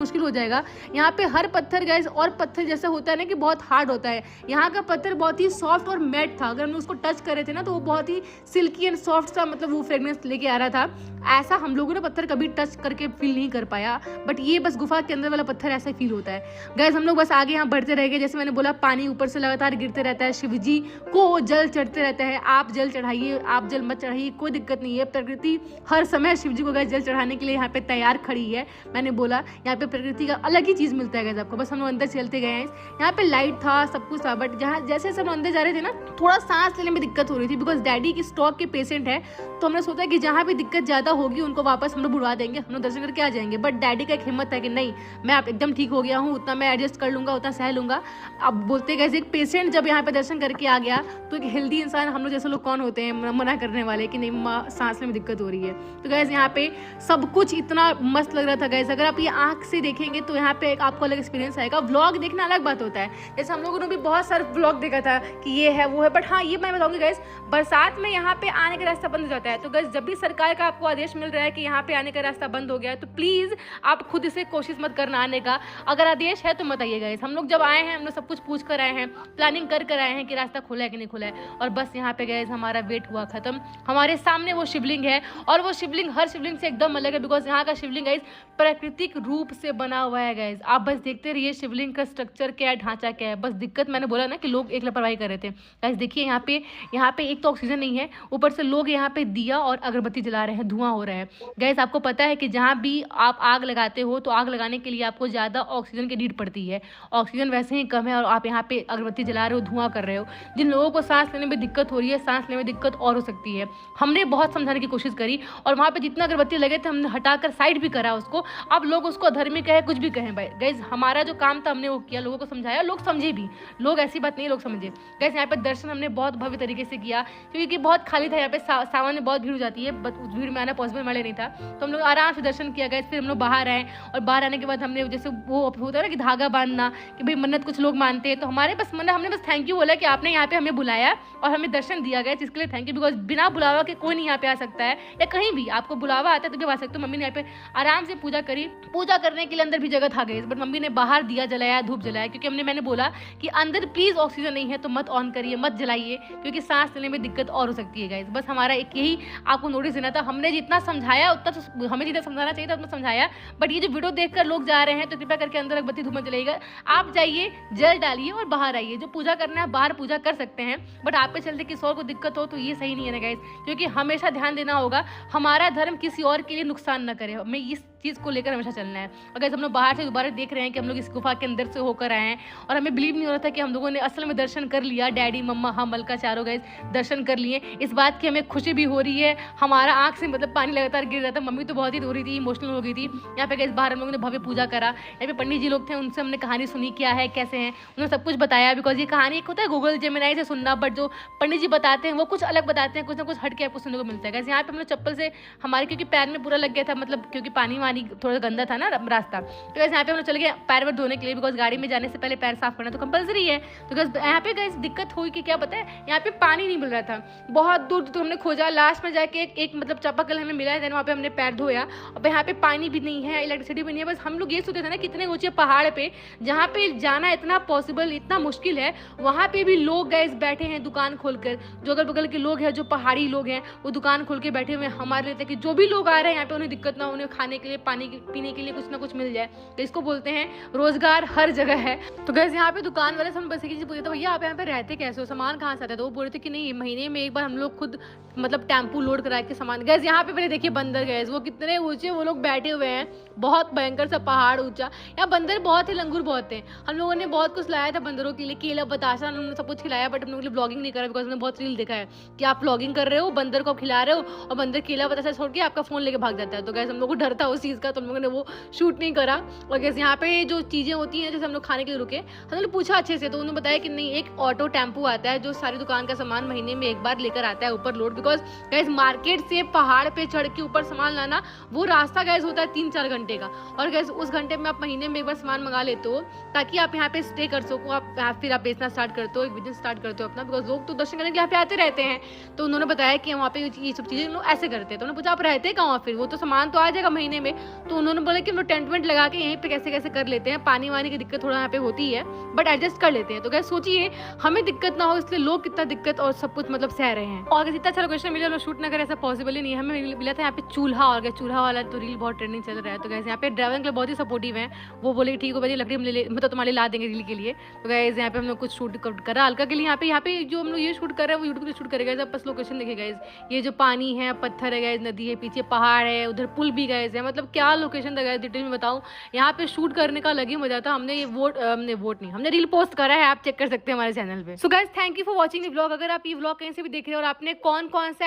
मुश्किल हो जाएगा। यहाँ पे हर पत्थर गाइस और पत्थर जैसा होता है ना कि बहुत हार्ड होता है, यहाँ का पत्थर बहुत ही सॉफ्ट और मैट था। अगर हम उसको टच कर रहे थे ना तो वो बहुत ही सिल्की एंड सॉफ्ट सा मतलब वो फ्रेगनेंस लेके आ रहा था। ऐसा हम लोगों ने पत्थर कभी टच करके फील नहीं कर पाया, बट ये बस गुफा के अंदर वाला पत्थर ऐसा फील होता है। गाइस हम लोग बस आगे यहाँ बढ़ते रह गए। जैसे मैंने बोला पानी ऊपर से लगातार गिरते रहता है, शिव जी को जल चढ़ते रहता है। आप जल चढ़ाइए, आप जल मत चढ़ाइए, कोई दिक्कत नहीं है। प्रकृति हर समय शिव जी को गाइस जल चढ़ाने के लिए यहाँ पे तैयार खड़ी है। मैंने बोला यहाँ पे प्रकृति का अलग ही चीज मिलता है गाइस आपको। बस हम लोग अंदर चलते गए हैं। यहाँ पे लाइट था, सब कुछ था, बट जहाँ जैसे हम अंदर जा रहे थे ना थोड़ा सांस लेने में दिक्कत हो रही थी, बिकॉज डैडी की स्ट्रोक के पेशेंट है। तो हमने सोचा कि जहाँ भी दिक्कत ज्यादा होगी उनको वापस हम लोग बुलवा देंगे, हम लोग दर्शन करके आ जाएंगे। बट डैडी का एक हिम्मत है कि नहीं, मैं आप एकदम ठीक हो गया हूँ, उतना मैं एडजस्ट कर लूंगा, उतना सह लूंगा। अब बोलते गए एक पेशेंट जब यहाँ पे दर्शन करके आ गया तो एक हेल्दी इंसान, हम लोग जैसे लोग कौन होते हैं मना करने वाले कि नहीं सांस में दिक्कत हो रही है। तो गैस यहाँ पे सब कुछ इतना मस्त लग रहा था गैस। अगर आप ये आंख से देखेंगे तो यहाँ पे आपको अलग एक्सपीरियंस आएगा। व्लॉग देखना अलग बात होता है, जैसे हम लोगों ने भी बहुत सारे व्लॉग देखा था कि ये है वो है, बट हाँ ये मैं बताऊंगी गैस, बरसात में यहाँ पे आने का रास्ता बंद हो जाता है। तो गैस जब भी सरकार का आपको आदेश मिल रहा है कि यहाँ पे आने का रास्ता बंद हो गया है तो प्लीज आप खुद इसे कोशिश मत करना आने का। अगर आदेश है तो मत आइए गैस। हम लोग जब आए हैं हम लोग सब कुछ पूछ कर आए हैं, प्लानिंग कर आए हैं कि रास्ता खुला है कि नहीं खुला है, और बस यहाँ पे गैस हमारा वेट हुआ खत्म। हमारे सामने वो शिवलिंग है, और वो शिवलिंग हर शिवलिंग से एकदम अलग है, बिकॉज यहाँ का शिवलिंग गैस प्राकृतिक रूप से बना हुआ है गैस। आप बस देखते रहिए शिवलिंग का स्ट्रक्चर क्या है, ढांचा क्या है। बस दिक्कत मैंने बोला ना कि लोग एक लापरवाही कर रहे थे गैस। देखिए यहाँ पे एक तो ऑक्सीजन नहीं है, ऊपर से लोग यहाँ पे दिया और अगरबत्ती जला रहे हैं, धुआं हो रहा है गैस। आपको पता है कि जहाँ भी आप आग लगाते हो तो आग लगाने के लिए आपको ज़्यादा ऑक्सीजन की नीड पड़ती है, ऑक्सीजन वैसे ही कम है, और आप यहाँ पे अगरबत्ती जला रहे हो, धुआं कर रहे हो। जिन लोगों को सांस लेने में दिक्कत हो रही है, सांस लेने में दिक्कत और हो सकती है। हमने बहुत समझाने की कोशिश करी, और वहाँ पे जितना अगरबत्ती लगे थे हमने हटाकर साइड भी करा उसको। अब लोग उसको अधर्मी कहे, कुछ भी कहें भाई गैस, हमारा जो काम था हमने वो किया, लोगों को समझाया, लोग समझे भी, लोग ऐसी बात नहीं लोग समझे गैस। यहाँ पे दर्शन हमने बहुत भव्य तरीके से किया, क्योंकि बहुत खाली था यहाँ पे, सावन में बहुत भीड़ हो जाती है, बट उस भीड़ में आना पॉसिबल हमारे नहीं था। तो हम लोग आराम से दर्शन किया गए। फिर हम लोग बाहर आए, और बाहर आने के बाद हमने जैसे वो होता है ना कि धागा बांधना, कि भाई मन्नत कुछ लोग मानते हैं, तो हमारे बस मतलब हमने बस थैंक यू बोला कि आपने यहाँ पे हमें बुलाया और हमें दर्शन दिया गया, जिसके लिए थैंक यू। बिकॉज बिना बुलावा के कोई नहीं यहाँ पे आ सकता है, या कहीं भी आपको बुलावा आता है तो भी आ सकते हो। मम्मी ने यहाँ पे आराम से पूजा करी, पूजा करने के लिए अंदर भी जगह था गई, बट मम्मी ने बाहर दिया जलाया, धूप जलाया, क्योंकि मैंने बोला कि अंदर प्लीज ऑक्सीजन नहीं है तो मत ऑन करिए, मत जलाइए, क्योंकि सांस लेने में दिक्कत और हो सकती है गाइस। बस हमारा एक यही आपको नोटिस देना था। हमने जितना समझाया उतना तो हमें जितना समझाना चाहिए था उतना समझाया, बट ये जो वीडियो देखकर लोग जा रहे हैं तो कृपया करके अंदर अगरबत्ती धूप मत जलाइएगा। आप जाइए, जल डालिए और बाहर आइए। जो पूजा करना है बाहर पूजा कर सकते हैं, बट आप पे चलते किसी और को दिक्कत हो तो ये सही नहीं है ना गाइस, क्योंकि हमेशा ध्यान देना होगा हमारा धर्म किसी और के लिए नुकसान न करे। हमें इस चीज़ को लेकर हमेशा चलना है। अगर हम लोग बाहर से दोबारा देख रहे हैं कि हम लोग इस गुफा के अंदर से होकर आए हैं, और हमें बिलीव नहीं हो रहा था कि हम लोगों ने असल में दर्शन कर लिया। डैडी, मम्मा, हम मलका चारों गए दर्शन कर लिए। इस बात की हमें खुशी भी हो रही है, हमारा आंख से मतलब पानी लगातार गिर रहा था। मम्मी तो बहुत ही रो रही थी, इमोशनल हो गई थी। यहाँ पे गए बाहर हम लोगों ने भव्य पूजा करा। यहाँ पे पंडित जी लोग थे, उनसे हमने कहानी सुनी, क्या है कैसे हैं, उन्होंने सब कुछ बताया। बिकॉज ये कहानी एक होता है गूगल जेमिनाई से सुनना, बट जो पंडित जी बताते हैं वो कुछ अलग बताते हैं, कुछ ना कुछ हट के आपको सुनने को मिलता है। यहाँ पे हम लोग चप्पल से हमारे, क्योंकि पैर में पूरा लग गया था, मतलब क्योंकि पानी वानी थोड़ा गंदा था ना रास्ता, तो यहाँ पे हम लोग चले गए पैर वैर धोने के लिए, बिकॉज गाड़ी में जाने से पहले पैर साफ करना तो कंपलसरी है। तो यहाँ पे गैस दिक्कत हुई कि क्या पता है, यहाँ पे पानी नहीं मिल रहा था, बहुत दूर तो हमने खोजा, लास्ट में जाके एक मतलब चापाकल हमें मिला है, वहाँ पे हमने पैर धोया। अब यहाँ पे पानी भी नहीं है, इलेक्ट्रिसिटी भी नहीं है। बस हम लोग ये सोचते थे ना कितने ऊंचे पहाड़ पे जहाँ पे जाना इतना पॉसिबल, इतना मुश्किल है, वहाँ पे भी लोग गैस बैठे हैं दुकान खोलकर। जो अगल बगल के लोग हैं, जो पहाड़ी लोग हैं, वो दुकान खोल के बैठे हुए हैं हमारे लिए, कि जो भी लोग आ रहे हैं यहाँ पे उन्हें दिक्कत ना, उन्हें खाने के लिए, पानी पीने के लिए कुछ ना कुछ मिल जाए। तो इसको बोलते हैं रोजगार हर जगह है। तो गैस यहाँ पे दुकान वाले से हम बस एक चीज पूछे थे, भैया आप यहाँ पे रहते कैसे हो, सामान कहाँ से आता है? तो वो बोल रहे थे कि नहीं, महीने में एक बार हम लोग खुद मतलब टेम्पू लोड करा के सामान। गैस यहाँ पे पहले देखिए बंदर, गैस वो कितने ऊंचे वो लोग बैठे हुए हैं, बहुत भयंकर सा पहाड़ ऊंचा। यहाँ बंदर बहुत है, लंगूर बहुत है। हम लोगों ने बहुत कुछ लाया था बंदरों के लिए, केला, बताशा, हमने सब कुछ खिलाया, बट हम लोगों ने ब्लॉगिंग नहीं करा, बिकॉज हमने बहुत रील देखा है कि आप ब्लॉगिंग कर रहे हो, बंदर को खिला रहे हो, और बंदर केला बताशा छोड़ के आपका फोन लेके भाग जाता है। तो गैस हम लोग को डर था उस चीज़ का, तो हम लोगों ने वो शूट नहीं करा। और गैस यहाँ पे जो चीज़ें होती हैं, जैसे हम लोग खाने के लिए रुके, हमने पूछा अच्छे से, तो उन्होंने बताया कि नहीं, एक ऑटो टेम्पू आता है जो सारी दुकान का सामान महीने में एक बार लेकर आता है ऊपर लोड। बिकॉज गैस मार्केट से पहाड़ पे चढ़ के ऊपर सामान लाना, वो रास्ता गैस होता है 3-4 घंटे का, और गैस उस घंटे में आप महीने में एक बार सामान मंगा लेते हो ताकि आप यहाँ पे स्टे कर सको, आप फिर आप बेचना स्टार्ट करते हो, एक बिजनेस स्टार्ट करते हो अपना। बिकॉज लोग तो दर्शन करने के लिए यहाँ पे आते रहते हैं। तो उन्होंने बताया कि वहाँ पे ये सब चीज़ें लोग ऐसे करते हैं। तो उन्होंने पूछा आप रहते कहाँ फिर, वो तो सामान तो आ जाएगा महीने में। तो उन्होंने बोला कि हम लोग टेंट टेंट वेंट लगा के यहीं पे कैसे कैसे कर लेते हैं। पानी वानी की दिक्कत थोड़ा यहाँ पे होती है बट एडजस्ट कर लेते हैं। तो गाइस सोचिए हमें दिक्कत ना हो, इसलिए लोग कितना दिक्कत और सब कुछ मतलब सह रहे हैं। और अगर इतना अच्छा लोकेशन मिला लोग शूट ना करें, ऐसा पॉसिबल ही नहीं है। हमें मिला था यहाँ पे चूल्हा, और चूल्हा वाला तो रील बहुत ट्रेंडिंग चल रहा है। तो गाइस यहाँ पे ड्राइवर अंकल बहुत ही सपोर्टिव हैं, वो बोले ठीक हो भाई लकड़ी हम मतलब तुम्हारे ला देंगे रील के लिए। तो गाइस यहाँ पे हम लोग कुछ शूट करा हल्का के लिए। यहाँ पे जो हम लोग ये शूट कर रहे हैं वो यूट्यूब पे शूट करेगा। बस लोकेशन देखे गाइस, ये जो पानी है, पत्थर है गाइस, नदी है, पीछे पहाड़ है, उधर पुल भी गाइस है। मतलब क्या लोकेशन था गाइस, डिटेल में बताऊं। यहाँ पे शूट करने का अलग ही मजा था। हमने रील पोस्ट करा है, आप चेक कर सकते हैं हमारे चैनल पे। So guys thank you for watching the vlog. अगर आप ये व्लॉग कहीं से भी देख रहे हो और आपने कौन कौन से